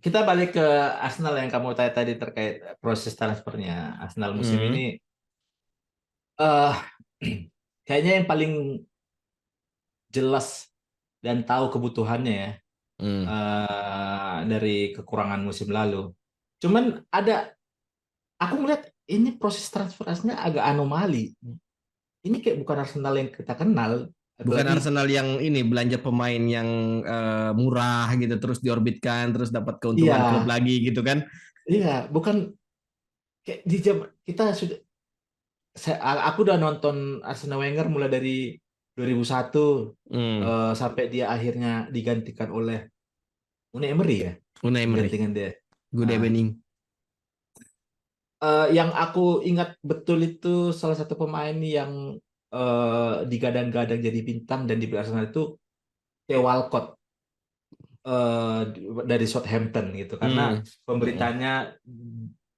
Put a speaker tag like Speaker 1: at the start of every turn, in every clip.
Speaker 1: Kita balik ke Arsenal yang kamu tanya tadi terkait proses transfernya Arsenal musim
Speaker 2: Hmm,
Speaker 1: ini. eh Kayaknya yang paling jelas dan tahu kebutuhannya ya,
Speaker 2: hmm.
Speaker 1: dari kekurangan musim lalu. Cuman aku melihat ini proses transfer Arsenal agak anomali. Ini kayak bukan Arsenal yang kita kenal.
Speaker 2: Bukan
Speaker 1: Apalagi,
Speaker 2: Arsenal yang ini belanja pemain yang murah gitu terus diorbitkan terus dapat
Speaker 1: iya,
Speaker 2: keuntungan klub lagi gitu kan?
Speaker 1: iya, bukan kayak di jam kita sudah. Aku udah nonton Arsene Wenger mulai dari 2001,
Speaker 2: Hmm.
Speaker 1: sampai dia akhirnya digantikan oleh Unai Emery ya,
Speaker 2: Unai Emery,
Speaker 1: menggantikan dia.
Speaker 2: good
Speaker 1: Nah,
Speaker 2: evening.
Speaker 1: yang aku ingat betul itu salah satu pemain yang digadang-gadang jadi bintang dan dibeli Arsenal itu Theo Walcott, dari Southampton gitu, karena
Speaker 2: Hmm. Hmm.
Speaker 1: pemberitanya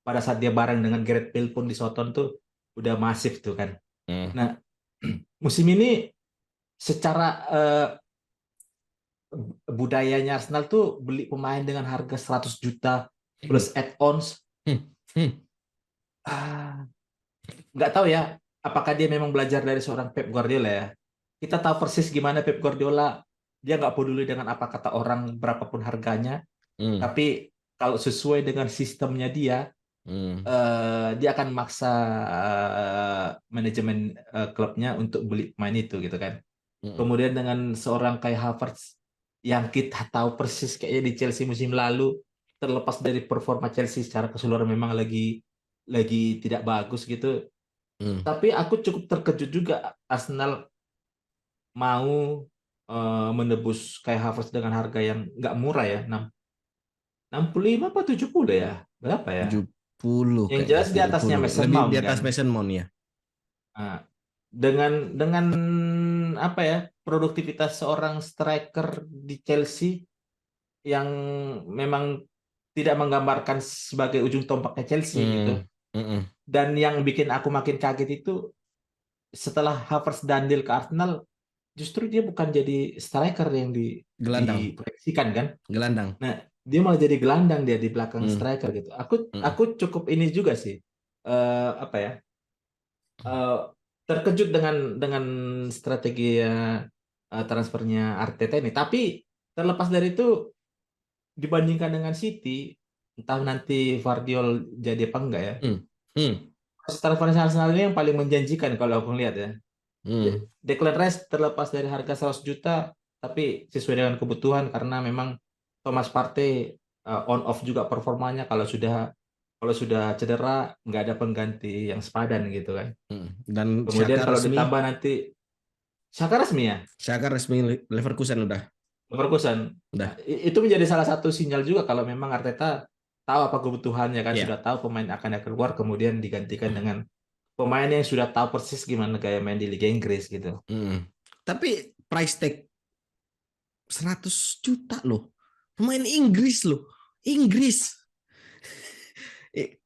Speaker 1: pada saat dia bareng dengan Gareth Bale pun di Southampton tuh udah masif tuh kan.
Speaker 2: Hmm.
Speaker 1: Nah, musim ini secara budayanya Arsenal tuh beli pemain dengan harga 100 juta
Speaker 2: Hmm.
Speaker 1: plus add-ons.
Speaker 2: Hmm. Hmm.
Speaker 1: Ah, nggak tahu ya, apakah dia memang belajar dari seorang Pep Guardiola ya. Kita tahu persis gimana Pep Guardiola, dia nggak peduli dengan apa kata orang berapapun harganya,
Speaker 2: Hmm.
Speaker 1: tapi kalau sesuai dengan sistemnya dia,
Speaker 2: Hmm.
Speaker 1: dia akan maksa manajemen klubnya untuk beli pemain itu gitu kan.
Speaker 2: Hmm.
Speaker 1: Kemudian dengan seorang kayak Havertz yang kita tahu persis kayaknya di Chelsea musim lalu, terlepas dari performa Chelsea secara keseluruhan memang lagi tidak bagus gitu.
Speaker 2: Hmm.
Speaker 1: Tapi aku cukup terkejut juga Arsenal mau menebus kayak Havertz dengan harga yang nggak murah ya, 65 apa 70 ya? Berapa ya?
Speaker 2: 70
Speaker 1: Yang
Speaker 2: kayaknya,
Speaker 1: jelas di atasnya
Speaker 2: 70.
Speaker 1: Mason
Speaker 2: Lebih
Speaker 1: Mount
Speaker 2: di
Speaker 1: kan.
Speaker 2: atas Mason Mount ya.
Speaker 1: Nah, dengan apa ya, produktivitas seorang striker di Chelsea yang memang tidak menggambarkan sebagai ujung tombaknya Chelsea gitu.
Speaker 2: Hmm. Hmm.
Speaker 1: Dan yang bikin aku makin kaget itu setelah Havertz dandil ke Arsenal, justru dia bukan jadi striker yang
Speaker 2: Gelandang,
Speaker 1: diproyeksikan kan.
Speaker 2: gelandang.
Speaker 1: Nah, dia malah jadi gelandang dia di belakang
Speaker 2: Hmm.
Speaker 1: striker gitu. Aku
Speaker 2: Hmm.
Speaker 1: cukup ini juga sih. Apa ya? eh, Terkejut dengan strategi transfernya Arteta ini. Tapi terlepas dari itu, dibandingkan dengan City, entah nanti Vardiol jadi apa enggak ya.
Speaker 2: Hmm. Hmm.
Speaker 1: Transfer Arsenal ini yang paling menjanjikan kalau aku lihat ya.
Speaker 2: Hmm.
Speaker 1: Declan Rice terlepas dari harga 100 juta, tapi sesuai dengan kebutuhan karena memang Thomas Partey on off juga performanya, kalau sudah cedera nggak ada pengganti yang sepadan gitu kan.
Speaker 2: Hmm. Dan
Speaker 1: Kemudian
Speaker 2: Xhaka
Speaker 1: kalau
Speaker 2: resmi,
Speaker 1: ditambah nanti Saka resmi ya,
Speaker 2: Xhaka resmi Leverkusen udah.
Speaker 1: Leverkusen. Nah,
Speaker 2: Udah.
Speaker 1: itu menjadi salah satu sinyal juga kalau memang Arteta tahu apa kebutuhannya kan,
Speaker 2: Ya.
Speaker 1: sudah tahu pemain akan keluar kemudian digantikan dengan pemain yang sudah tahu persis gimana kayak main di Liga Inggris gitu.
Speaker 2: Hmm. Tapi price tag 100 juta loh. Pemain Inggris loh. Inggris.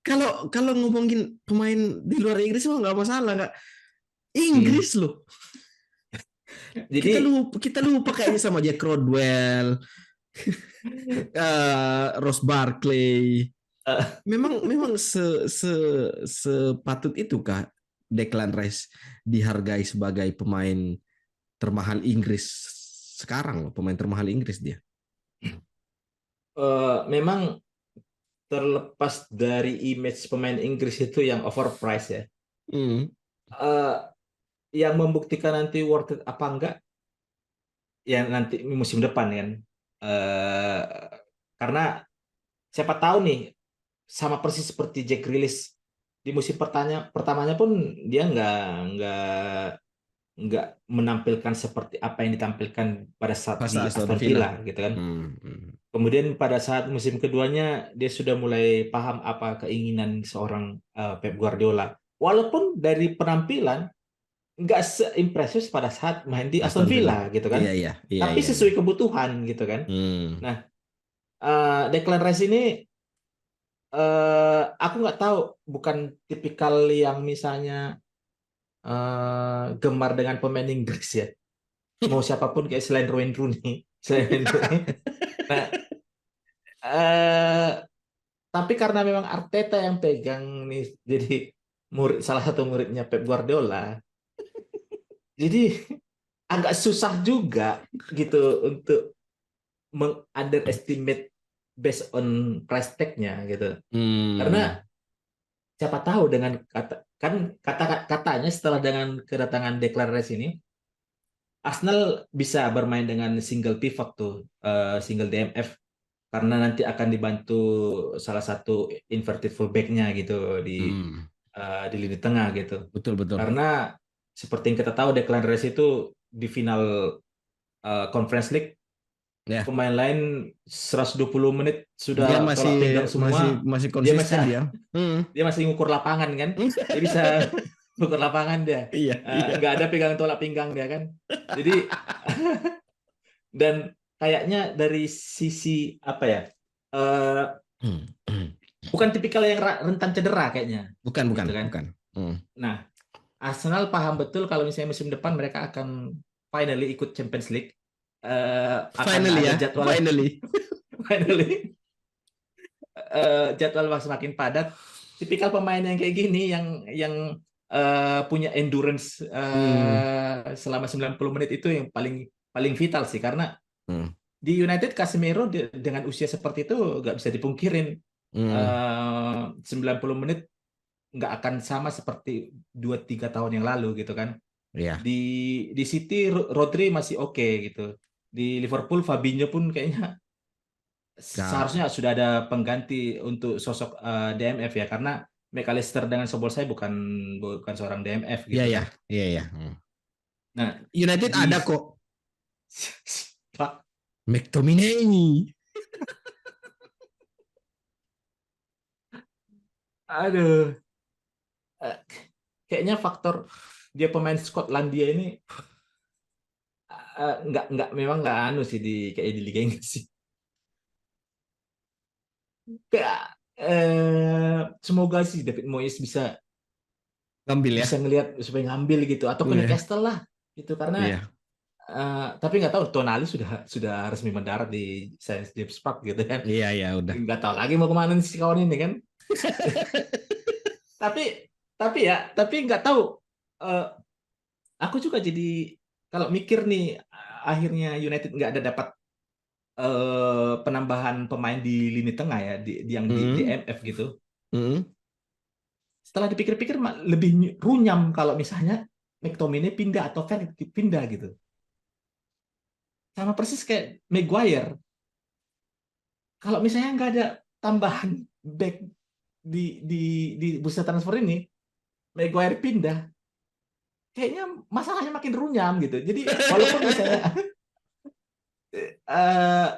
Speaker 2: Kalau kalau ngomongin pemain di luar Inggris mah nggak masalah, nggak.
Speaker 1: Hmm.
Speaker 2: Inggris loh.
Speaker 1: Jadi
Speaker 2: Kita lupa kayaknya sama Jack Rodwell, Ross Barkley.
Speaker 1: eh,
Speaker 2: Memang memang sepatut itukah Declan Rice dihargai sebagai pemain termahal Inggris sekarang loh, pemain termahal Inggris dia.
Speaker 1: memang terlepas dari image pemain Inggris itu yang overpriced ya,
Speaker 2: Hmm.
Speaker 1: eh, yang membuktikan nanti worth it apa enggak ya nanti musim depan kan. Eh, karena siapa tahu nih, sama persis seperti Jack Grealish di musim pertamanya pun dia nggak menampilkan seperti apa yang ditampilkan pada saat
Speaker 2: Pas
Speaker 1: di
Speaker 2: Aston
Speaker 1: Aston
Speaker 2: Villa.
Speaker 1: Villa gitu kan.
Speaker 2: Hmm. Hmm.
Speaker 1: Kemudian pada saat musim keduanya dia sudah mulai paham apa keinginan seorang Pep Guardiola. Walaupun dari penampilan nggak seimpresif pada saat main di Aston
Speaker 2: Aston Villa.
Speaker 1: Villa gitu
Speaker 2: Iya
Speaker 1: kan.
Speaker 2: iya iya
Speaker 1: Tapi
Speaker 2: iya iya.
Speaker 1: sesuai kebutuhan gitu kan.
Speaker 2: Hmm.
Speaker 1: Nah, Declan Rice ini, aku nggak tahu, bukan tipikal yang misalnya gemar dengan pemain Inggris ya. Mau siapapun kayak selain Wayne Rooney, selain Wayne Rooney. Nah, eh tapi karena memang Arteta yang pegang nih, jadi salah satu muridnya Pep Guardiola, jadi agak susah juga gitu untuk underestimate based on price tag-nya gitu.
Speaker 2: Hmm.
Speaker 1: Karena siapa tahu dengan katanya setelah dengan kedatangan Declan Rice ini, Arsenal bisa bermain dengan single pivot tuh, single DMF, karena nanti akan dibantu salah satu inverted fullback-nya gitu
Speaker 2: Hmm.
Speaker 1: di lini tengah gitu.
Speaker 2: Betul betul.
Speaker 1: Karena seperti yang kita tahu Declan Rice itu di final Conference League,
Speaker 2: Ya,
Speaker 1: pemain lain 120 menit
Speaker 2: dia
Speaker 1: sudah
Speaker 2: masih
Speaker 1: tolak pinggang
Speaker 2: masih
Speaker 1: semua,
Speaker 2: masih
Speaker 1: dia masih
Speaker 2: konsisten dia. Hmm.
Speaker 1: dia masih ngukur lapangan kan, dia bisa ngukur lapangan dia.
Speaker 2: Iya, iya.
Speaker 1: Nggak ada pegang tolak pinggang dia kan, jadi dan kayaknya dari sisi apa ya, eh,
Speaker 2: Hmm. Hmm.
Speaker 1: bukan tipikal yang rentan cedera kayaknya
Speaker 2: Bukan, bukan,
Speaker 1: gitu kan.
Speaker 2: bukan. Hmm.
Speaker 1: Nah, Arsenal paham betul kalau misalnya musim depan mereka akan finally ikut Champions League, akan
Speaker 2: Finally
Speaker 1: ada
Speaker 2: ya,
Speaker 1: jadwal
Speaker 2: finally.
Speaker 1: finally jadwal semakin padat. Tipikal pemain yang kayak gini yang punya endurance
Speaker 2: Hmm.
Speaker 1: selama 90 menit itu yang paling paling vital sih, karena
Speaker 2: Hmm.
Speaker 1: di United Casemiro dengan usia seperti itu nggak bisa dipungkirin,
Speaker 2: Hmm.
Speaker 1: 90 menit nggak akan sama seperti 2-3 tahun yang lalu gitu kan.
Speaker 2: Ya.
Speaker 1: Di City Rodri masih oke gitu. Di Liverpool Fabinho pun kayaknya
Speaker 2: Ya,
Speaker 1: seharusnya sudah ada pengganti untuk sosok DMF ya, karena McAllister dengan Szoboszlai bukan bukan seorang DMF
Speaker 2: ya,
Speaker 1: gitu
Speaker 2: ya,
Speaker 1: kan.
Speaker 2: ya, ya. Hmm.
Speaker 1: Nah,
Speaker 2: United
Speaker 1: di
Speaker 2: ada kok
Speaker 1: Pak,
Speaker 2: McTominay.
Speaker 1: aduh, eh, kayaknya faktor dia pemain Skotlandia ini nggak memang nggak anu sih di kayak di Liga Inggris sih. Kayak semoga sih David Moyes bisa
Speaker 2: Ngambil ya.
Speaker 1: bisa ngelihat supaya ngambil gitu, atau ke
Speaker 2: Iya,
Speaker 1: Newcastle lah gitu, karena
Speaker 2: iya.
Speaker 1: tapi nggak tahu Tonali sudah resmi mendarat di Saint James Park gitu kan,
Speaker 2: Iya, iya, udah.
Speaker 1: nggak tahu lagi mau kemana nih si kawan ini kan. tapi tapi nggak tahu, eh, aku juga jadi kalau mikir nih, akhirnya United nggak ada dapat penambahan pemain di lini tengah ya, yang di
Speaker 2: Hmm.
Speaker 1: DMF gitu.
Speaker 2: Hmm.
Speaker 1: Setelah dipikir-pikir lebih runyam kalau misalnya McTominay pindah atau Fer pindah gitu. Sama persis kayak Maguire. Kalau misalnya nggak ada tambahan back di di di bursa transfer ini, Maguire pindah, kayaknya masalahnya makin runyam gitu. Jadi walaupun misalnya eh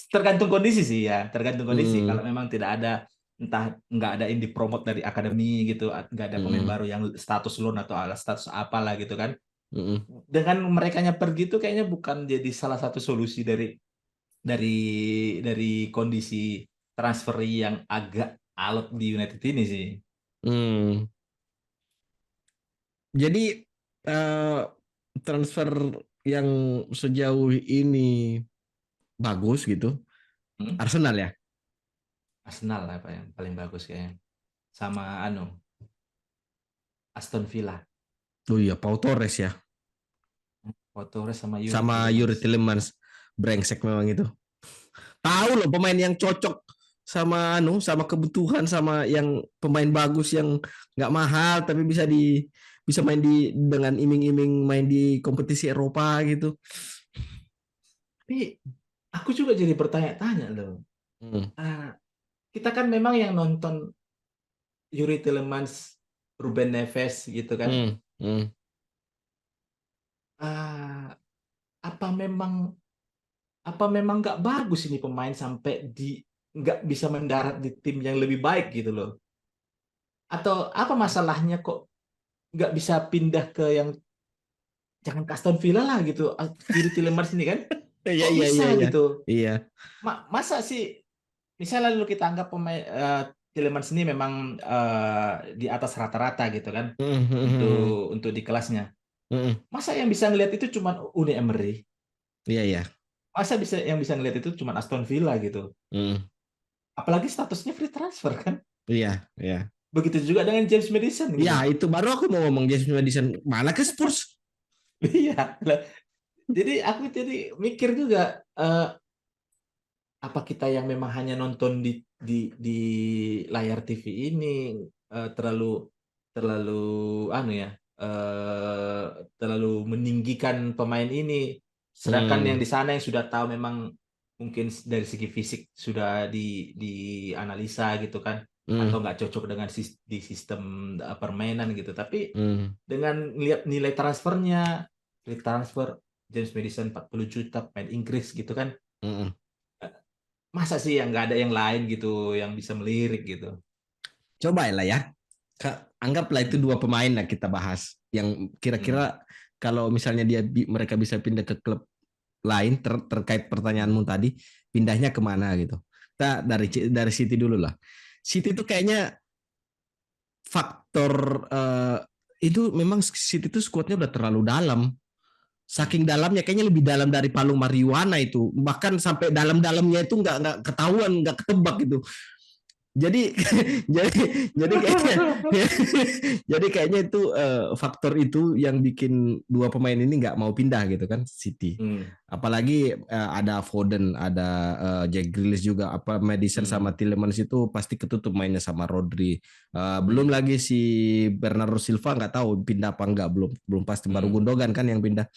Speaker 1: tergantung kondisi sih ya, tergantung kondisi. Kalau
Speaker 2: Hmm.
Speaker 1: memang tidak ada, entah nggak ada yang dipromot dari akademi gitu, nggak ada pemain
Speaker 2: Hmm.
Speaker 1: baru yang status loan atau ala status apalah gitu kan.
Speaker 2: Hmm.
Speaker 1: Dengan merekanya pergi itu kayaknya bukan jadi salah satu solusi dari dari kondisi transfer yang agak alot di United ini sih.
Speaker 2: Hmm. Jadi eh, transfer yang sejauh ini bagus gitu.
Speaker 1: Hmm?
Speaker 2: Arsenal ya.
Speaker 1: Arsenal lah apa yang paling bagus kayaknya. Sama anu Aston Villa.
Speaker 2: Oh iya, Pau Torres ya.
Speaker 1: Pau Torres sama Yuri
Speaker 2: Sama Yuri
Speaker 1: Tielemans.
Speaker 2: Tillemans. Brengsek memang itu. Tahu loh pemain yang cocok sama kebutuhan, sama yang pemain bagus yang nggak mahal tapi bisa main dengan iming-iming main di kompetisi Eropa gitu.
Speaker 1: Tapi aku juga jadi bertanya-tanya loh.
Speaker 2: Hmm.
Speaker 1: Ah, kita kan memang yang nonton Yuri Tielemans, Ruben Neves gitu kan.
Speaker 2: Hmm. Hmm.
Speaker 1: Ah, apa memang apa memang nggak bagus ini pemain sampai nggak bisa mendarat di tim yang lebih baik gitu loh? Atau apa masalahnya kok nggak bisa pindah ke yang, jangan ke Aston Villa lah gitu. Yuri Tielemans ini kan
Speaker 2: Iya,
Speaker 1: kok
Speaker 2: iya,
Speaker 1: bisa
Speaker 2: iya, iya.
Speaker 1: gitu?
Speaker 2: Iya.
Speaker 1: Masa sih misalnya lalu kita anggap pemain Tielemans ini memang di atas rata-rata gitu kan
Speaker 2: Hmm. Hmm. Hmm.
Speaker 1: untuk di kelasnya.
Speaker 2: Hmm.
Speaker 1: Masa yang bisa ngelihat itu cuma Uni Emery?
Speaker 2: Iya, iya.
Speaker 1: Masa bisa ngelihat itu cuma Aston Villa gitu.
Speaker 2: Hmm.
Speaker 1: Apalagi statusnya free transfer kan.
Speaker 2: Iya, iya.
Speaker 1: Begitu juga dengan James Maddison
Speaker 2: Ya,
Speaker 1: gitu.
Speaker 2: itu baru aku mau ngomong James Madison mana ke Spurs.
Speaker 1: Iya. Lah, jadi aku jadi mikir juga, apa kita yang memang hanya nonton di layar TV ini terlalu terlalu anu ya, eh, terlalu meninggikan pemain ini, sedangkan yang
Speaker 2: Hmm.
Speaker 1: di sana yang sudah tahu memang mungkin dari segi fisik sudah dianalisa gitu kan, atau
Speaker 2: Hmm.
Speaker 1: nggak cocok dengan di sistem permainan gitu, tapi
Speaker 2: Hmm.
Speaker 1: dengan lihat nilai transfernya, free transfer James Maddison 40 juta pemain Inggris gitu kan,
Speaker 2: Hmm.
Speaker 1: masa sih yang nggak ada yang lain gitu yang bisa melirik gitu.
Speaker 2: Coba lah ya. Anggaplah itu
Speaker 1: Hmm.
Speaker 2: dua pemain lah kita bahas yang
Speaker 1: Hmm.
Speaker 2: kira-kira kalau misalnya mereka bisa pindah ke klub lain terkait
Speaker 1: Hmm.
Speaker 2: pertanyaanmu tadi, pindahnya kemana gitu. Kita
Speaker 1: Hmm.
Speaker 2: dari City dulu lah. City itu kayaknya faktor itu memang City itu skuadnya udah terlalu dalam.
Speaker 1: Hmm.
Speaker 2: Saking dalamnya kayaknya lebih dalam dari Palung Marijuana itu. Bahkan sampai dalam-dalamnya itu nggak ketahuan, nggak ketebak gitu. Jadi jadi kayaknya jadi kayaknya itu faktor itu yang bikin dua pemain ini nggak mau pindah gitu kan City.
Speaker 1: Hmm.
Speaker 2: Apalagi ada Foden, ada Jack Grealish juga, apa Madison sama
Speaker 1: Hmm.
Speaker 2: Tielemans itu pasti ketutup mainnya sama Rodri. Belum
Speaker 1: Hmm.
Speaker 2: lagi si Bernardo Silva nggak tahu pindah apa nggak, belum belum pasti, baru
Speaker 1: Hmm.
Speaker 2: Gundogan kan yang pindah.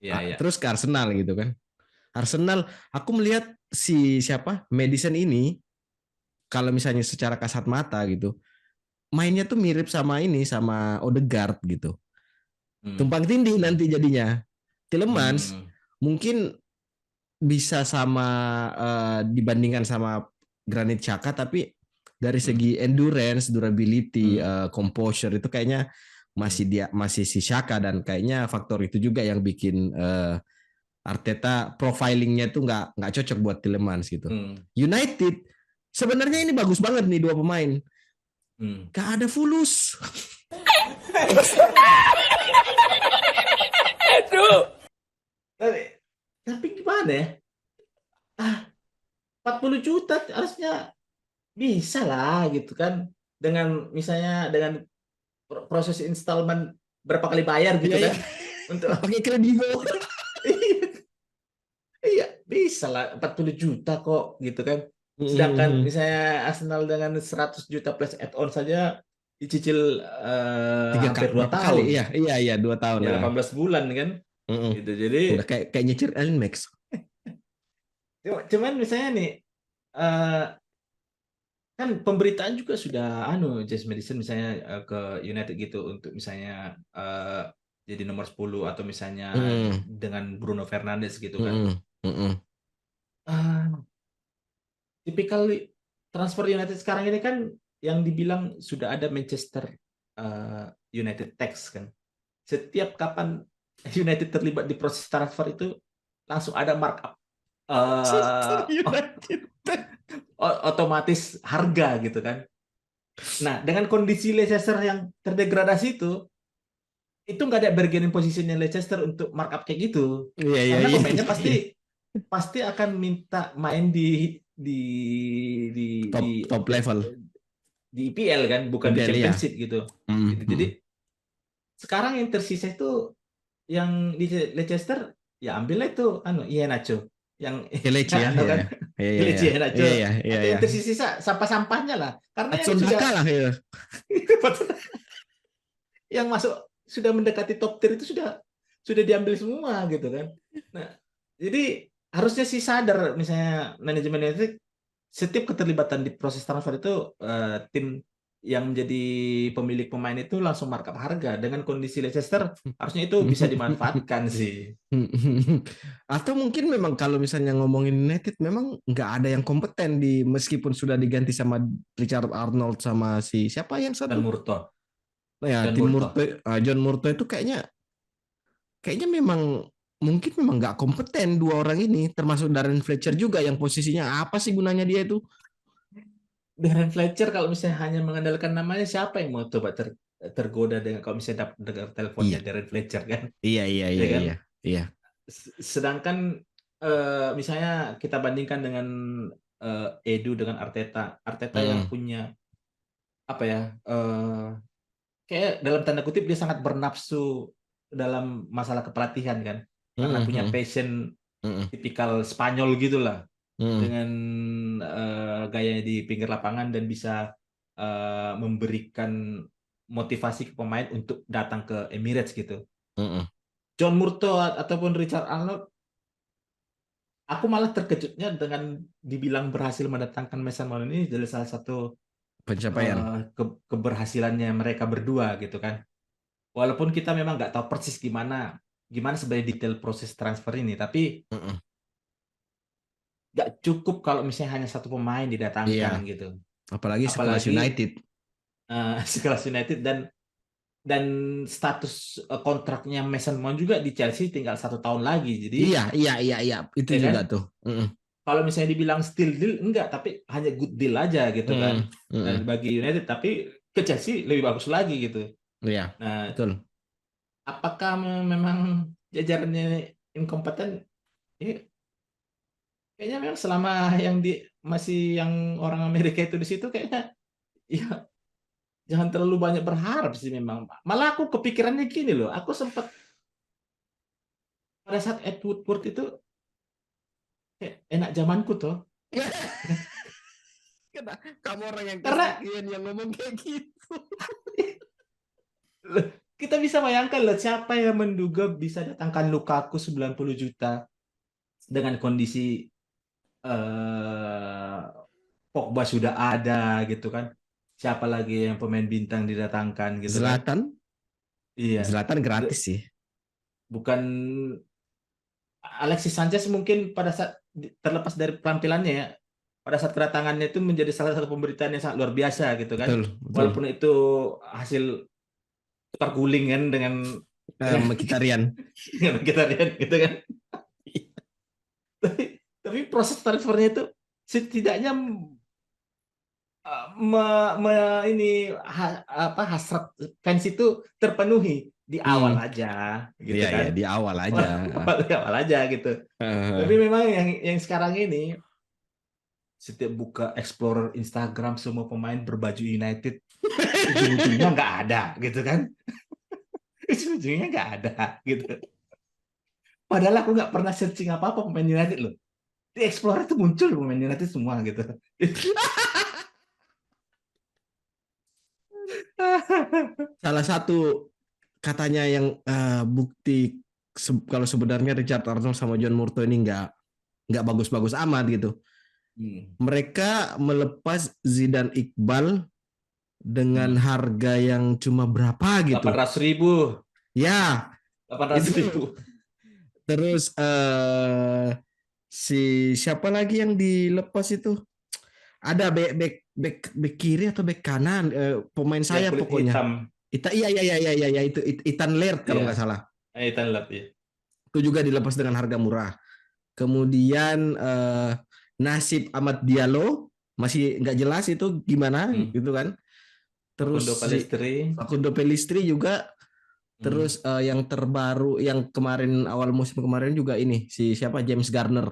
Speaker 1: Ya, ya.
Speaker 2: Terus ke Arsenal gitu kan. Arsenal, aku melihat si siapa Madison ini kalau misalnya secara kasat mata gitu, mainnya tuh mirip sama ini sama Odegaard gitu.
Speaker 1: Hmm.
Speaker 2: Tumpang tindih nanti jadinya. Tielemans
Speaker 1: Hmm.
Speaker 2: mungkin bisa sama dibandingkan sama Granit Xhaka, tapi dari
Speaker 1: Hmm.
Speaker 2: segi endurance, durability,
Speaker 1: Hmm.
Speaker 2: composure itu kayaknya
Speaker 1: Hmm.
Speaker 2: masih si Xhaka, dan kayaknya faktor itu juga yang bikin Arteta profilingnya tuh nggak cocok buat Tielemans gitu.
Speaker 1: Hmm.
Speaker 2: United sebenarnya ini bagus banget nih dua pemain.
Speaker 1: Hmm.
Speaker 2: Gak ada fulus.
Speaker 1: tapi tapi gimana ya, 40 juta harusnya bisa lah gitu kan, dengan misalnya dengan proses installment berapa kali bayar
Speaker 2: Iya
Speaker 1: gitu
Speaker 2: ya,
Speaker 1: kan untuk
Speaker 2: pakai kredivo.
Speaker 1: iya, bisa lah 40 juta kok gitu kan. Sedangkan misalnya Arsenal dengan 100 juta plus add-on saja dicicil
Speaker 2: Tiga
Speaker 1: hampir dua
Speaker 2: berapa kali?
Speaker 1: tahun.
Speaker 2: Iya, iya, iya, 2 tahun.
Speaker 1: Ya
Speaker 2: Nah.
Speaker 1: 18 bulan kan gitu. Jadi
Speaker 2: Udah kayak nyicir Alien Max.
Speaker 1: cuman misalnya nih, eh, kan pemberitaan juga sudah James Maddison misalnya ke United gitu untuk misalnya jadi nomor 10 atau misalnya
Speaker 2: Mm,
Speaker 1: dengan Bruno Fernandes gitu kan.
Speaker 2: mm, mm,
Speaker 1: Ah, tipikal transfer United sekarang ini kan yang dibilang sudah ada Manchester United tax kan. Setiap kapan United terlibat di proses transfer itu langsung ada markup,
Speaker 2: Manchester
Speaker 1: eh,
Speaker 2: United.
Speaker 1: otomatis harga gitu kan. Nah, dengan kondisi Leicester yang terdegradasi itu nggak ada bargaining positionnya Leicester untuk markup kayak gitu.
Speaker 2: Iya, iya,
Speaker 1: Karena
Speaker 2: iya,
Speaker 1: pemainnya
Speaker 2: iya,
Speaker 1: pasti
Speaker 2: iya.
Speaker 1: pasti akan minta main di di di
Speaker 2: Top level.
Speaker 1: di IPL kan, bukan di
Speaker 2: IPL ya.
Speaker 1: Championship gitu.
Speaker 2: Mm,
Speaker 1: Gitu. Jadi
Speaker 2: mm.
Speaker 1: sekarang yang tersisa itu yang di Leicester, ya ambilnya itu Iheanacho yang
Speaker 2: Kelechi
Speaker 1: yang
Speaker 2: ya,
Speaker 1: kan
Speaker 2: iya. Iya, iya,
Speaker 1: Kelechi
Speaker 2: iya.
Speaker 1: Iheanacho,
Speaker 2: Iya, iya, iya,
Speaker 1: atau
Speaker 2: iya.
Speaker 1: yang tersisa sampah-sampahnya lah, karena yang
Speaker 2: Hudson
Speaker 1: sudah
Speaker 2: Daka lah ya.
Speaker 1: yang masuk sudah mendekati top tier itu sudah diambil semua gitu kan. Nah, jadi harusnya sih sadar misalnya manajemen United, setiap keterlibatan di proses transfer itu tim yang menjadi pemilik pemain itu langsung markup harga. Dengan kondisi Leicester harusnya itu bisa dimanfaatkan sih.
Speaker 2: Atau mungkin memang kalau misalnya ngomongin United memang nggak ada yang kompeten di, meskipun sudah diganti sama Richard Arnold sama si siapa yang
Speaker 1: Dan
Speaker 2: satu,
Speaker 1: Murto,
Speaker 2: nah ya
Speaker 1: John
Speaker 2: tim Murto,
Speaker 1: Murto.
Speaker 2: John Murto itu kayaknya kayaknya memang mungkin memang nggak kompeten dua orang ini, termasuk Darren Fletcher juga yang posisinya apa sih gunanya dia itu.
Speaker 1: Darren Fletcher kalau misalnya hanya mengandalkan namanya, siapa yang mau coba tergoda dengan kalau misalnya dapat dengar teleponnya
Speaker 2: Iya,
Speaker 1: Darren Fletcher kan,
Speaker 2: iya, iya,
Speaker 1: ya
Speaker 2: iya,
Speaker 1: kan?
Speaker 2: iya, iya.
Speaker 1: Sedangkan misalnya kita bandingkan dengan Edu dengan Arteta. Arteta yang
Speaker 2: Mm,
Speaker 1: punya apa ya? Kayak dalam tanda kutip dia sangat bernafsu dalam masalah kepelatihan kan, karena
Speaker 2: mm,
Speaker 1: punya
Speaker 2: mm,
Speaker 1: passion
Speaker 2: mm,
Speaker 1: tipikal Spanyol gitulah
Speaker 2: mm,
Speaker 1: dengan gayanya di pinggir lapangan dan bisa memberikan motivasi ke pemain untuk datang ke Emirates gitu.
Speaker 2: mm, mm.
Speaker 1: John Murtough ataupun Richard Arnold, aku malah terkejutnya dengan dibilang berhasil mendatangkan Mason Mount ini dari salah satu
Speaker 2: Pencapaian.
Speaker 1: keberhasilannya mereka berdua gitu kan. Walaupun kita memang nggak tahu persis gimana gimana sebenarnya detail proses transfer ini, tapi
Speaker 2: Mm, mm.
Speaker 1: nggak cukup kalau misalnya hanya satu pemain didatangkan
Speaker 2: Iya,
Speaker 1: gitu.
Speaker 2: apalagi sekelas
Speaker 1: Apalagi
Speaker 2: United.
Speaker 1: sekelas United dan status kontraknya Mason Mount juga di Chelsea tinggal 1 tahun lagi. Jadi
Speaker 2: Iya, iya, iya, iya, itu
Speaker 1: ya
Speaker 2: juga
Speaker 1: kan,
Speaker 2: tuh. Mm,
Speaker 1: kalau misalnya dibilang still deal enggak, tapi hanya good deal aja gitu
Speaker 2: mm,
Speaker 1: kan.
Speaker 2: mm, mm.
Speaker 1: Bagi United, tapi ke Chelsea lebih bagus lagi gitu.
Speaker 2: Iya,
Speaker 1: Nah,
Speaker 2: betul.
Speaker 1: apakah memang jajarannya inkompeten? Ya, kayaknya memang selama yang masih yang orang Amerika itu di situ kayaknya ya jangan terlalu banyak berharap sih memang. Malah aku kepikirannya gini loh, aku sempat pada saat Ed Woodward itu kayak enak zamanku tuh.
Speaker 2: Kamu orang yang
Speaker 1: Karena
Speaker 2: kesekian yang ngomong kayak gitu.
Speaker 1: kita bisa bayangkan loh siapa yang menduga bisa datangkan Lukaku 90 juta dengan kondisi eh, Pogba sudah ada gitu kan. Siapa lagi yang pemain bintang didatangkan gitu kan.
Speaker 2: Zlatan,
Speaker 1: Iya.
Speaker 2: Zlatan gratis sih.
Speaker 1: Bukan Alexis Sanchez mungkin pada saat terlepas dari penampilannya ya, pada saat kedatangannya itu menjadi salah satu pemberitaan yang sangat luar biasa gitu kan.
Speaker 2: Betul, betul.
Speaker 1: Walaupun itu hasil tukar guling kan dengan
Speaker 2: Mkhitaryan.
Speaker 1: kita lihat gitu kan. Tapi proses transfernya itu setidaknya ini apa hasrat fans itu terpenuhi di awal
Speaker 2: Hmm.
Speaker 1: aja gitu
Speaker 2: Iya, iya,
Speaker 1: kan.
Speaker 2: di awal aja.
Speaker 1: Di awal aja gitu. Tapi
Speaker 2: Eh,
Speaker 1: memang yang sekarang ini setiap buka Explorer Instagram semua pemain berbaju United, ujung-ujungnya nggak ada gitu kan. Ujung-ujungnya nggak ada gitu. Padahal aku nggak pernah searching apa-apa pemain United loh. Di Explorer itu muncul pemain United semua gitu.
Speaker 2: Salah satu katanya yang bukti kalau sebenarnya Richard Arnold sama John Murtough ini nggak bagus-bagus amat gitu.
Speaker 1: Hmm.
Speaker 2: Mereka melepas Zidane Iqbal dengan
Speaker 1: Hmm.
Speaker 2: harga yang cuma berapa gitu.
Speaker 1: 800.000,
Speaker 2: Ya,
Speaker 1: 800
Speaker 2: itu.
Speaker 1: ribu.
Speaker 2: Terus si siapa lagi yang dilepas itu? Ada back kiri atau back kanan, pemain
Speaker 1: Yang
Speaker 2: saya
Speaker 1: kulit
Speaker 2: pokoknya.
Speaker 1: hitam.
Speaker 2: Iya, iya, iya, iya, iya, iya, itu Ethan Laird kalau
Speaker 1: Iya,
Speaker 2: nggak salah.
Speaker 1: Ethan Lab ya.
Speaker 2: Itu juga dilepas dengan harga murah. Kemudian nasib Ahmad Diallo masih nggak jelas itu gimana
Speaker 1: Hmm.
Speaker 2: gitu kan. Terus
Speaker 1: Facundo
Speaker 2: si
Speaker 1: Pellistri.
Speaker 2: Facundo Pellistri juga.
Speaker 1: Hmm.
Speaker 2: Terus yang terbaru yang kemarin awal musim kemarin juga ini si siapa James Garner.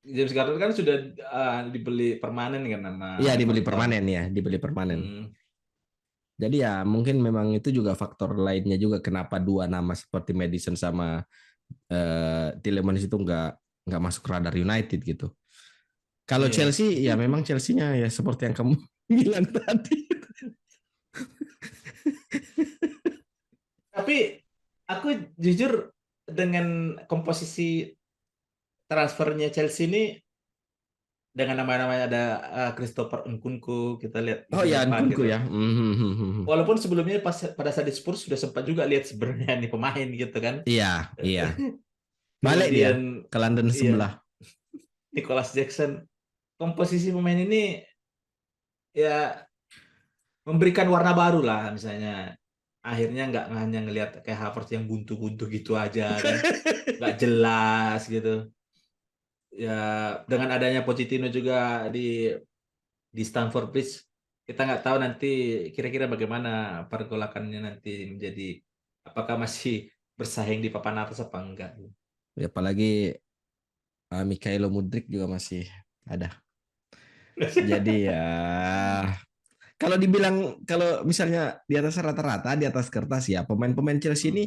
Speaker 1: James Garner kan sudah dibeli permanen kan sama
Speaker 2: Iya dibeli
Speaker 1: Everton.
Speaker 2: permanen ya, dibeli permanen.
Speaker 1: Hmm.
Speaker 2: Jadi ya mungkin memang itu juga faktor lainnya juga kenapa dua nama seperti Madison sama Tielemans itu nggak masuk radar United gitu. Kalau
Speaker 1: Iya.
Speaker 2: Chelsea ya memang Chelsea-nya ya seperti yang kamu bilang tadi.
Speaker 1: Tapi aku jujur dengan komposisi transfernya Chelsea ini dengan nama-namanya ada Christopher Nkunku, kita lihat
Speaker 2: Oh
Speaker 1: lini
Speaker 2: ya
Speaker 1: depan
Speaker 2: Nkunku
Speaker 1: gitu.
Speaker 2: ya.
Speaker 1: Walaupun sebelumnya pada saat di Spurs sudah sempat juga lihat sebenarnya nih pemain gitu kan.
Speaker 2: Iya, iya. Balik dia
Speaker 1: Kemudian
Speaker 2: ke London
Speaker 1: iya,
Speaker 2: sebelah.
Speaker 1: Nicholas Jackson. Komposisi pemain ini ya memberikan warna baru lah misalnya. Akhirnya nggak hanya ngelihat kayak Havertz yang buntu-buntu gitu aja kan. Nggak jelas gitu. Ya dengan adanya Pochettino juga di Stamford Bridge, kita nggak tahu nanti kira-kira bagaimana pergolakannya nanti menjadi, apakah masih bersaing di papan atas apa enggak.
Speaker 2: Ya, apalagi Mikhailo Mudryk juga masih ada. Jadi ya kalau dibilang kalau misalnya di atas rata-rata di atas kertas ya pemain-pemain Chelsea
Speaker 1: Hmm.
Speaker 2: ini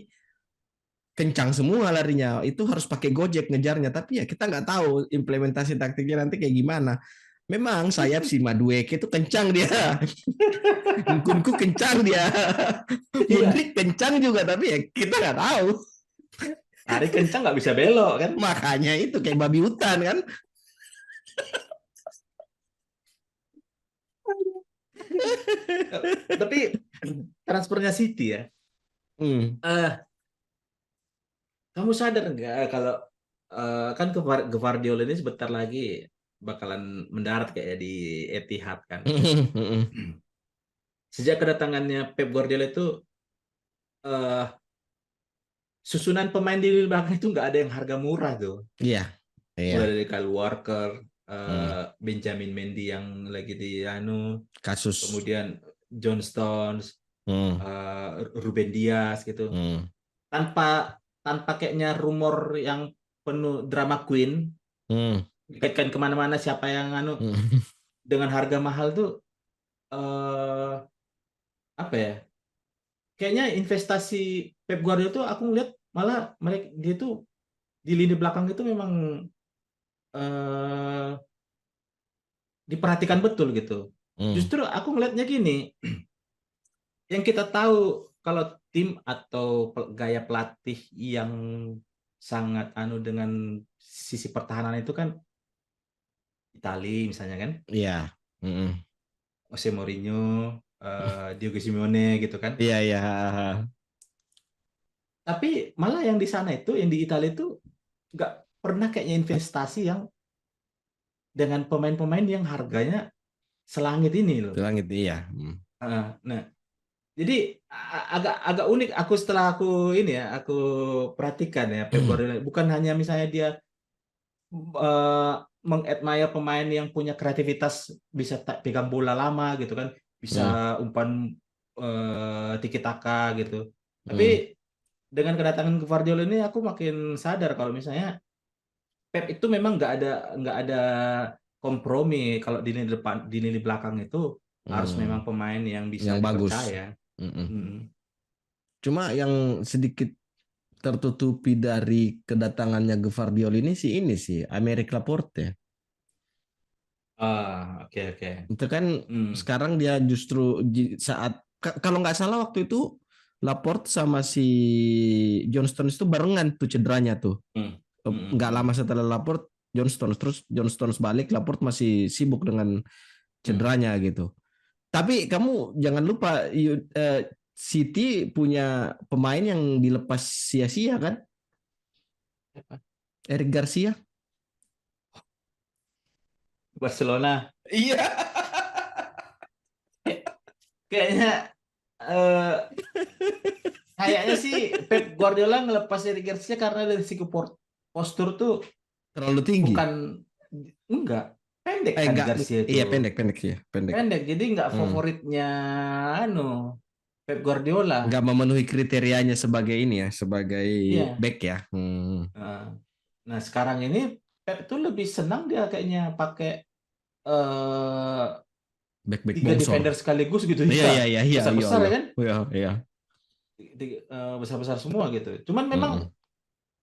Speaker 2: kencang semua larinya. Itu harus pakai Gojek ngejarnya. Tapi ya kita nggak tahu implementasi taktiknya nanti kayak gimana. Memang sayap si Madueke itu kencang dia. Nkunku kencang dia.
Speaker 1: Iya,
Speaker 2: Mudrik kencang juga tapi ya kita nggak tahu.
Speaker 1: lari kencang nggak bisa belok kan.
Speaker 2: Makanya itu kayak babi hutan kan.
Speaker 1: Tapi transfernya City ya.
Speaker 2: Hmm.
Speaker 1: Kamu sadar nggak kalau kan Gvardiol ini sebentar lagi bakalan mendarat kayak di Etihad kan. Sejak kedatangannya Pep Guardiola itu eh, susunan pemain di belakang itu nggak ada yang harga murah tuh.
Speaker 2: Iya, iya.
Speaker 1: Mulai dari Kyle Walker,
Speaker 2: Hmm.
Speaker 1: Benjamin Mendy yang lagi di
Speaker 2: Kasus.
Speaker 1: kemudian John Stones,
Speaker 2: Hmm.
Speaker 1: Ruben Dias gitu.
Speaker 2: Hmm.
Speaker 1: Tanpa tanpa kayaknya rumor yang penuh drama queen
Speaker 2: Hmm.
Speaker 1: dikaitkan kemana-mana siapa yang
Speaker 2: Hmm.
Speaker 1: dengan harga mahal tuh eh apa ya? Kayaknya investasi Pep Guardiola tuh aku ngeliat malah mereka dia tuh di lini belakang itu memang eh diperhatikan betul gitu.
Speaker 2: Hmm.
Speaker 1: Justru aku ngelihatnya gini, yang kita tahu kalau tim atau gaya pelatih yang sangat dengan sisi pertahanan itu kan Itali misalnya kan,
Speaker 2: Iya. Hmm.
Speaker 1: Jose Mourinho, Diego Simeone gitu kan.
Speaker 2: Iya, iya.
Speaker 1: Tapi malah yang di sana itu, yang di Italia itu nggak pernah kayaknya investasi yang dengan pemain-pemain yang harganya selangit ini loh.
Speaker 2: Bilang gitu iya. Hmm.
Speaker 1: Nah, jadi agak agak unik. Aku setelah aku ini ya, aku perhatikan ya Pep Guardiola. Bukan hanya misalnya dia eh, mengadmire pemain yang punya kreativitas bisa pegang bola lama gitu kan,
Speaker 2: Hmm.
Speaker 1: bisa umpan tiki taka gitu.
Speaker 2: Hmm.
Speaker 1: Tapi dengan kedatangan Guardiola ini aku makin sadar kalau misalnya Pep itu memang nggak ada kompromi kalau di lini depan di lini belakang itu harus memang
Speaker 2: Hmm.
Speaker 1: pemain yang bisa
Speaker 2: Yang bagus.
Speaker 1: dipercaya.
Speaker 2: Hmm.
Speaker 1: Mm.
Speaker 2: Cuma yang sedikit tertutupi dari kedatangannya Gvardiol ini sih Amerik Laporte.
Speaker 1: Oke oke.
Speaker 2: Itu kan
Speaker 1: Hmm.
Speaker 2: sekarang dia justru saat kalau nggak salah waktu itu Laporte sama si John Stones itu barengan tuh cederanya tuh.
Speaker 1: Hmm. Hmm.
Speaker 2: Nggak lama
Speaker 1: Hmm.
Speaker 2: setelah Laporte John Stones terus John Stones balik Laporte masih sibuk dengan
Speaker 1: Hmm.
Speaker 2: cederanya gitu. Tapi kamu jangan lupa City punya pemain yang dilepas sia-sia kan? Eric Garcia.
Speaker 1: Barcelona.
Speaker 2: Iya.
Speaker 1: Kayak- Kayaknya eh, kayaknya sih Pep Guardiola ngelepas dari Garcia karena dari segi postur tuh
Speaker 2: Terlalu tinggi.
Speaker 1: bukan enggak pendek kan
Speaker 2: Enggak,
Speaker 1: Garcia itu
Speaker 2: iya pendek sih, pendek.
Speaker 1: pendek jadi nggak
Speaker 2: Hmm.
Speaker 1: favoritnya anu Pep Guardiola.
Speaker 2: Nggak memenuhi kriterianya sebagai ini ya, sebagai
Speaker 1: Iya.
Speaker 2: back ya. Hmm.
Speaker 1: Nah, nah, sekarang ini Pep tuh lebih senang dia kayaknya pakai eh
Speaker 2: Back
Speaker 1: tiga
Speaker 2: bongsor.
Speaker 1: defender sekaligus gitu
Speaker 2: Iya,
Speaker 1: ya
Speaker 2: iya, iya, iya, iya,
Speaker 1: besar-besar
Speaker 2: iya,
Speaker 1: ya kan
Speaker 2: iya, iya.
Speaker 1: besar-besar semua gitu cuman memang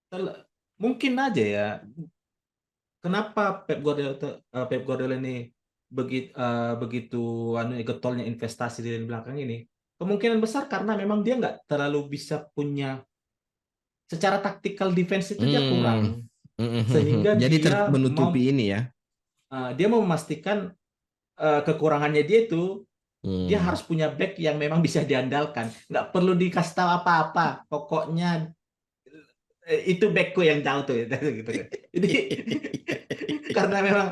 Speaker 2: Hmm.
Speaker 1: mungkin aja ya kenapa Pep Guardiola ini begitu getolnya investasi di belakang ini kemungkinan besar karena memang dia nggak terlalu bisa punya secara taktikal defense itu dia
Speaker 2: Hmm.
Speaker 1: kurang
Speaker 2: Hmm.
Speaker 1: sehingga
Speaker 2: Jadi menutupi ini ya.
Speaker 1: dia mau memastikan kekurangannya dia itu dia
Speaker 2: Hmm.
Speaker 1: harus punya back yang memang bisa diandalkan nggak perlu dikasih tahu apa-apa pokoknya itu backku yang tahu tuh gitu kan jadi karena memang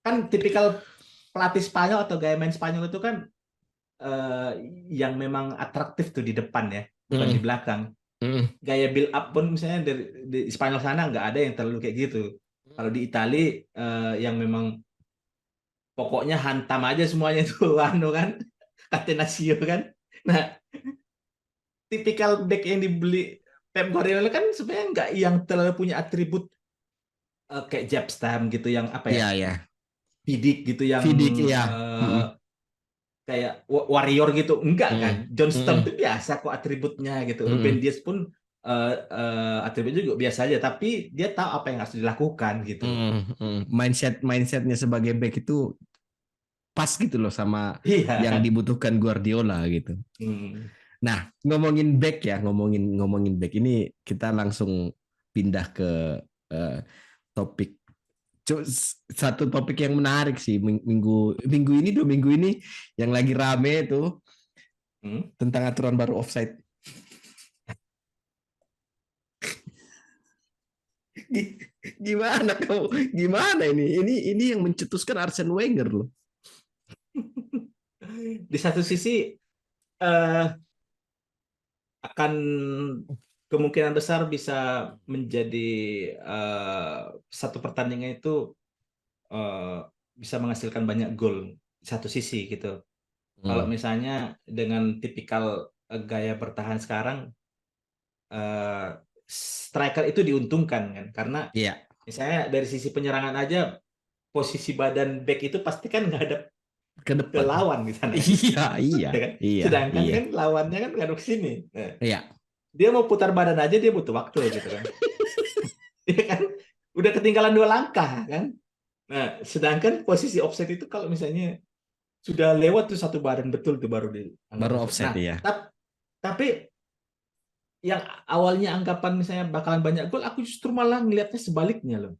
Speaker 1: kan tipikal pelatih Spanyol atau gaya main Spanyol itu kan eh, yang memang atraktif tuh di depan ya bukan di
Speaker 2: Hmm.
Speaker 1: belakang
Speaker 2: Hmm.
Speaker 1: gaya build up pun misalnya dari di Spanyol sana nggak ada yang terlalu kayak gitu kalau di Itali yang memang pokoknya hantam aja semuanya itu anu kan Catenaccio kan nah tipikal back yang dibeli Pep Guardiola kan sebenarnya nggak yang terlalu punya atribut kayak Jaap Stam gitu yang apa ya,
Speaker 2: Iya, ya.
Speaker 1: bidik gitu yang
Speaker 2: Vidic ya.
Speaker 1: eh, kayak warrior gitu, enggak kan? John Stam
Speaker 2: Mm-mm.
Speaker 1: itu biasa kok atributnya gitu. Ruben
Speaker 2: Mm-mm.
Speaker 1: Dias pun atributnya juga biasa aja, tapi dia tahu apa yang harus dilakukan gitu.
Speaker 2: Mindsetnya sebagai back itu pas gitu loh sama yang
Speaker 1: Iya.
Speaker 2: dibutuhkan Guardiola gitu.
Speaker 1: Hmm.
Speaker 2: Nah, ngomongin back ya, ngomongin back ini kita langsung pindah ke eh, topik satu topik yang menarik sih minggu minggu ini 2 minggu ini yang lagi rame itu
Speaker 1: Hmm.
Speaker 2: tentang aturan baru offside. Gimana kamu? Gimana ini? Ini yang mencetuskan Arsene Wenger loh.
Speaker 1: Di satu sisi eh, akan kemungkinan besar bisa menjadi satu pertandingan itu eh, bisa menghasilkan banyak gol di satu sisi gitu. Kalau
Speaker 2: Hmm.
Speaker 1: misalnya dengan tipikal gaya bertahan sekarang, eh, striker itu diuntungkan kan, karena
Speaker 2: Iya,
Speaker 1: misalnya dari sisi penyerangan aja posisi badan back itu pasti kan ngadep
Speaker 2: ke
Speaker 1: ke
Speaker 2: depan.
Speaker 1: lawan di sana kan,
Speaker 2: Iya, iya,
Speaker 1: ya kan?
Speaker 2: iya,
Speaker 1: Sedangkan
Speaker 2: iya,
Speaker 1: kan lawannya kan ngadep ke sini. Nah,
Speaker 2: iya.
Speaker 1: dia mau putar badan aja dia butuh waktu gitu kan. Iya kan? Udah ketinggalan 2 langkah kan. Nah, sedangkan posisi offset itu kalau misalnya sudah lewat tuh satu badan betul tuh baru dianggap
Speaker 2: Baru
Speaker 1: offset.
Speaker 2: offset
Speaker 1: Nah,
Speaker 2: ya.
Speaker 1: tapi yang awalnya anggapan misalnya bakalan banyak gol, aku justru malah ngelihatnya sebaliknya loh.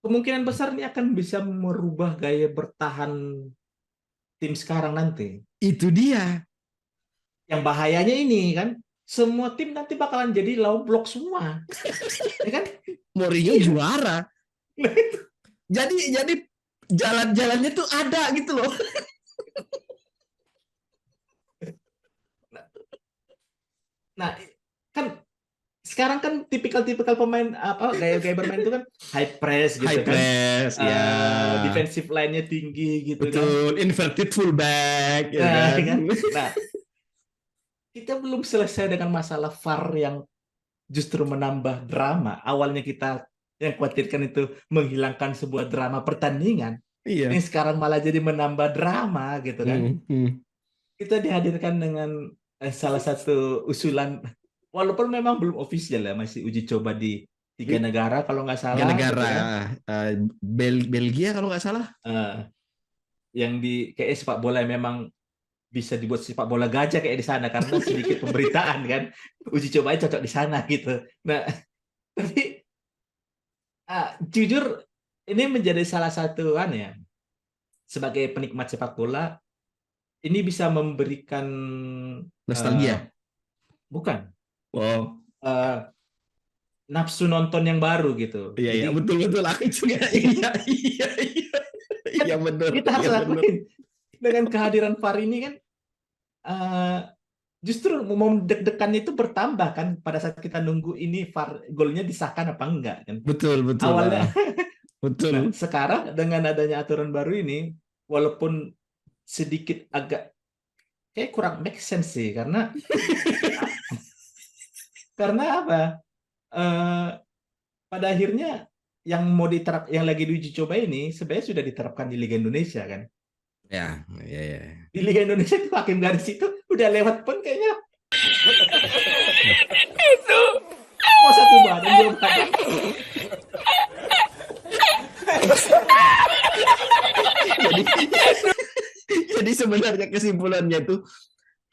Speaker 1: Kemungkinan besar ini akan bisa merubah gaya bertahan tim sekarang nanti.
Speaker 2: Itu dia.
Speaker 1: Yang bahayanya ini kan, semua tim nanti bakalan jadi low block semua, ya kan?
Speaker 2: Mourinho
Speaker 1: Iya.
Speaker 2: juara. Jadi jalan-jalannya tuh ada gitu loh.
Speaker 1: Nah, kan sekarang kan tipikal-tipikal pemain apa gaya-gaya bermain itu kan high press gitu
Speaker 2: High
Speaker 1: kan,
Speaker 2: press ya.
Speaker 1: defensive line-nya tinggi gitu kan.
Speaker 2: Betul, inverted fullback ya
Speaker 1: Nah,
Speaker 2: kan.
Speaker 1: kan? Nah, kita belum selesai dengan masalah VAR yang justru menambah drama. Awalnya kita yang khawatirkan itu menghilangkan sebuah drama pertandingan. Ini
Speaker 2: Iya.
Speaker 1: sekarang malah jadi menambah drama gitu kan.
Speaker 2: Hmm.
Speaker 1: Kita dihadirkan dengan salah satu usulan, walaupun memang belum official ya, masih uji coba di 3 negara kalau nggak
Speaker 2: Tiga
Speaker 1: salah gitu
Speaker 2: negara,
Speaker 1: kan.
Speaker 2: Belgia kalau nggak salah.
Speaker 1: Eh, yang di kayak sepak bola yang memang bisa dibuat sepak bola gajah kayak di sana karena sedikit pemberitaan kan. Uji cobanya cocok di sana gitu. Nah, tapi jujur ini menjadi salah satu ya, sebagai penikmat sepak bola ini bisa memberikan eh,
Speaker 2: Nostalgia.
Speaker 1: bukan
Speaker 2: Wow.
Speaker 1: eh, nafsu nonton yang baru gitu.
Speaker 2: Iya, iya,
Speaker 1: Jadi
Speaker 2: betul, betul. Aku juga. Iya, iya, iya.
Speaker 1: kan
Speaker 2: Iya, benar.
Speaker 1: kita harus
Speaker 2: Iya, benar.
Speaker 1: lakuin dengan kehadiran VAR ini kan, eh, justru mau deg-degannya itu bertambah kan pada saat kita nunggu ini VAR golnya disahkan apa enggak kan.
Speaker 2: Betul, betul.
Speaker 1: Awalnya. Nah,
Speaker 2: Betul.
Speaker 1: sekarang dengan adanya aturan baru ini, walaupun sedikit agak kayak kurang make sense sih, karena apa? Eh, pada akhirnya yang lagi diuji coba ini sebenarnya sudah diterapkan di Liga Indonesia kan.
Speaker 2: Ya, ya, ya.
Speaker 1: Di Liga Indonesia itu hakim garis itu udah lewat pun kayaknya mau satu badan 2 badan.
Speaker 2: Jadi, jadi sebenarnya kesimpulannya tuh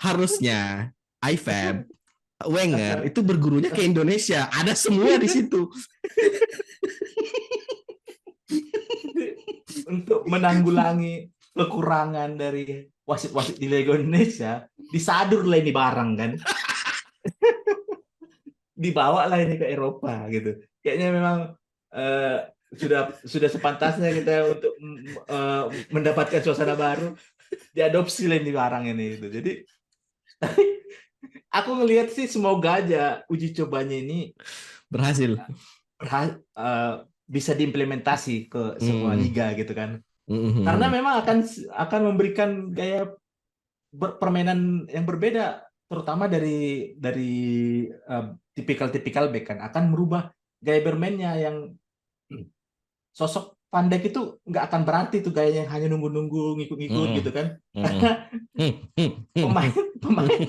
Speaker 2: harusnya IFAB Wenger itu bergurunya ke Indonesia. Ada semua di situ.
Speaker 1: Untuk menanggulangi kekurangan dari wasit-wasit di Liga Indonesia, disadur lah ini barang kan, dibawa lah ini ke Eropa gitu. Kayaknya memang eh, sudah sepantasnya kita untuk mendapatkan suasana baru, diadopsi lah ini barang ini gitu. Jadi aku ngelihat sih semoga aja uji cobanya ini
Speaker 2: Berhasil.
Speaker 1: eh, bisa diimplementasi ke semua
Speaker 2: Hmm.
Speaker 1: liga gitu kan. Karena
Speaker 2: Hmm.
Speaker 1: memang akan memberikan gaya permainan yang berbeda terutama dari tipikal back kan akan merubah gaya bermainnya yang sosok Van Dijk itu nggak akan berarti tuh gayanya yang hanya nunggu-nunggu ngikut-ngikut
Speaker 2: Mm-mm.
Speaker 1: gitu kan.
Speaker 2: Mm-mm.
Speaker 1: Pemain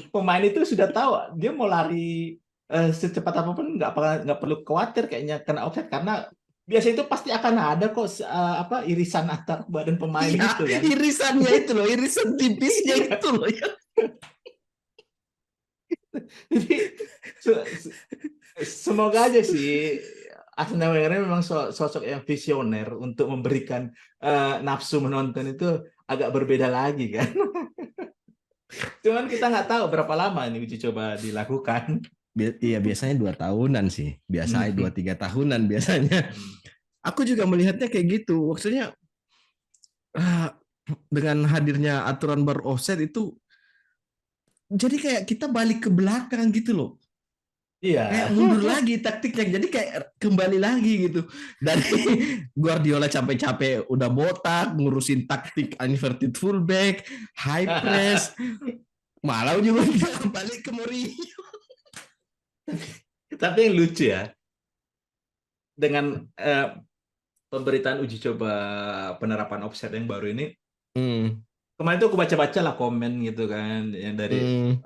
Speaker 1: pemain itu sudah tahu dia mau lari secepat apapun nggak perlu khawatir kayaknya kena offside karena biasanya itu pasti akan ada kok irisan antar badan pemain
Speaker 2: Iya,
Speaker 1: gitu kan.
Speaker 2: irisannya itu loh, irisan tipisnya
Speaker 1: Iya.
Speaker 2: itu loh ya.
Speaker 1: Jadi semoga aja sih Arsene Wenger ini memang sosok yang visioner untuk memberikan nafsu menonton itu agak berbeda lagi kan. Cuman kita nggak tahu berapa lama ini uji coba dilakukan.
Speaker 2: Iya biasanya 2 tahunan sih, biasanya
Speaker 1: Hmm.
Speaker 2: 2-3 tahunan biasanya. Aku juga melihatnya kayak gitu. Maksudnya dengan hadirnya aturan baru offset itu, jadi kayak kita balik ke belakang gitu loh. Kayak
Speaker 1: Iya.
Speaker 2: mundur lagi taktiknya, jadi kayak kembali lagi gitu. Dari Guardiola capek-capek udah botak ngurusin taktik inverted fullback, high press, malah juga kembali ke Mourinho.
Speaker 1: Tapi yang lucu ya, dengan pemberitaan uji coba penerapan offset yang baru ini,
Speaker 2: Hmm.
Speaker 1: kemarin tuh aku baca-baca lah komen gitu kan, yang
Speaker 2: Hmm.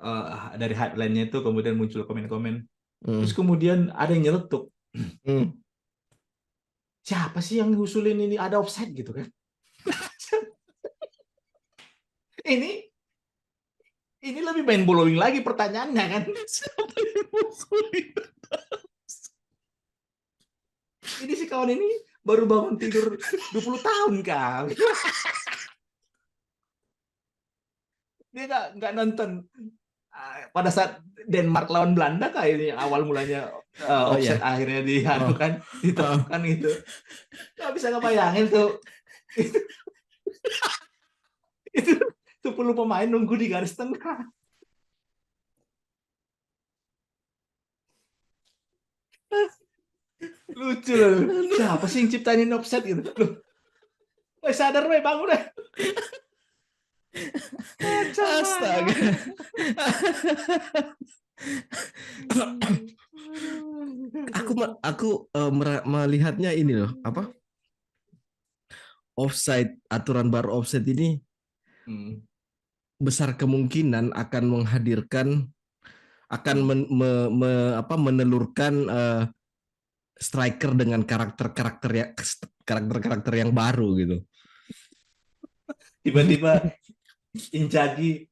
Speaker 1: dari headline-nya itu kemudian muncul komen-komen. Terus
Speaker 2: Hmm.
Speaker 1: kemudian ada yang nyeletuk,
Speaker 2: Hmm.
Speaker 1: siapa sih yang ngusulin ini ada offset gitu kan? Ini ini lebih main blowing lagi pertanyaannya kan.
Speaker 2: Siapa yang musuhin?
Speaker 1: Ini si kawan ini baru bangun tidur 20 tahun kan. Dia nggak nonton pada saat Denmark lawan Belanda kayaknya awal mulanya
Speaker 2: Oh
Speaker 1: offset
Speaker 2: ya.
Speaker 1: akhirnya
Speaker 2: Oh. Oh.
Speaker 1: diterapkan gitu. Nggak bisa ngebayangin tuh itu 10 pemain nunggu di garis tengah. Lucu loh. Siapa sih yang ciptain offset gitu? Loh, woi sadar woi bangun deh. Macam mana?
Speaker 2: Astaga. Aku melihatnya ini loh, apa? Offside, aturan baru offside ini
Speaker 1: Hmm.
Speaker 2: besar kemungkinan akan menghadirkan, akan menelurkan striker dengan karakter yang baru gitu.
Speaker 1: Tiba-tiba Inzaghi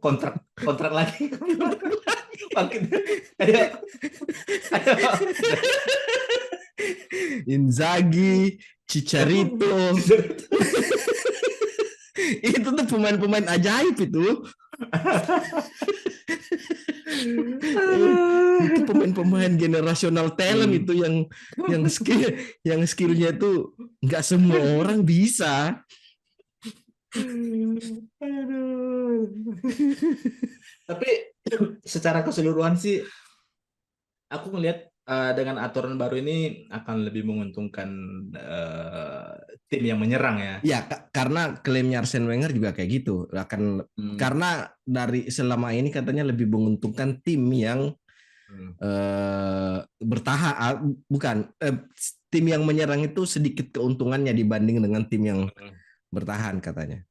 Speaker 1: kontrak kontrak lagi. Makin ayo ayo
Speaker 2: Inzaghi, Chicharito, itu tuh pemain-pemain ajaib itu. Itu pemain-pemain generasional talent itu yang skillnya itu nggak semua orang bisa.
Speaker 1: Aduh. Tapi secara keseluruhan sih aku ngelihat dengan aturan baru ini akan lebih menguntungkan tim yang menyerang ya.
Speaker 2: Ya, karena klaimnya Arsene Wenger juga kayak gitu. Karena dari selama ini katanya lebih menguntungkan tim yang bertahan, bukan tim yang menyerang itu sedikit keuntungannya dibanding dengan tim yang bertahan katanya.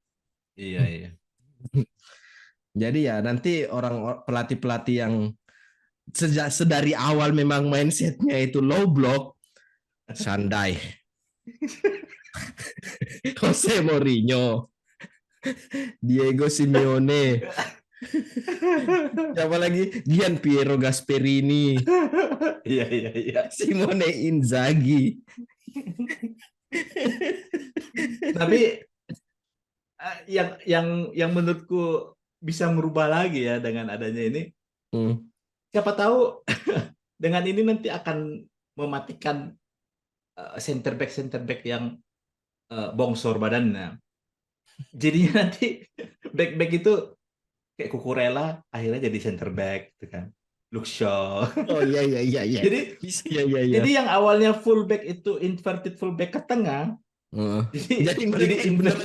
Speaker 1: Iya, iya.
Speaker 2: Jadi ya nanti pelatih-pelatih yang sedari awal memang mindsetnya itu low block, Sandai, Jose Mourinho, Diego Simeone, siapa lagi? Gian Piero Gasperini,
Speaker 1: Iya, iya, iya.
Speaker 2: Simone Inzaghi.
Speaker 1: Tapi yang menurutku bisa merubah lagi ya dengan adanya ini. Siapa tahu dengan ini nanti akan mematikan center back yang bongsor badannya. Jadinya nanti back itu kayak Kukurela akhirnya jadi center back gitu kan. Luke Shaw.
Speaker 2: Oh iya iya iya iya.
Speaker 1: Jadi
Speaker 2: bisa iya.
Speaker 1: jadi yang awalnya fullback itu inverted fullback ke tengah.
Speaker 2: Jadi mereka
Speaker 1: benar.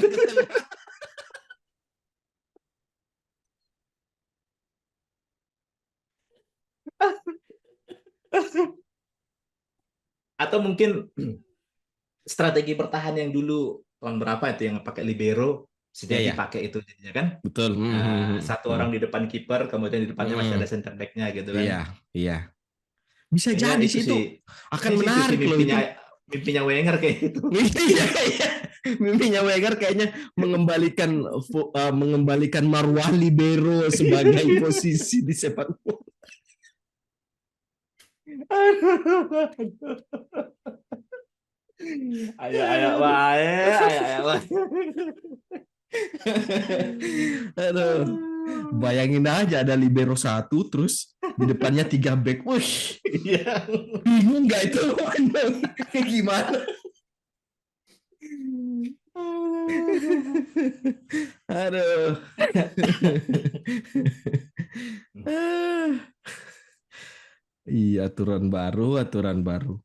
Speaker 1: Atau mungkin strategi bertahan yang dulu tahun berapa itu yang pakai libero
Speaker 2: Ya
Speaker 1: sudah
Speaker 2: ya,
Speaker 1: dipakai itu jadinya kan.
Speaker 2: betul.
Speaker 1: Satu orang di depan kiper, kemudian di depannya masih ada center back-nya gitu kan.
Speaker 2: Iya, iya. Bisa
Speaker 1: Kayaknya
Speaker 2: jadi
Speaker 1: itu
Speaker 2: sih itu
Speaker 1: sih,
Speaker 2: akan
Speaker 1: kayaknya sih itu sih
Speaker 2: menarik loh
Speaker 1: mimpinya
Speaker 2: itu.
Speaker 1: mimpinya Wenger kayak gitu.
Speaker 2: Iya, iya. Mimpinya Wenger kayaknya mengembalikan marwah libero sebagai posisi di sepak bola.
Speaker 1: Ayo ayo wae, ayo ayo wae.
Speaker 2: Aduh, bayangin aja ada libero satu, terus di depannya 3 back. Wih,
Speaker 1: Iya.
Speaker 2: bingung nggak itu? Gimana? Aduh. Iya, aturan baru, aturan baru.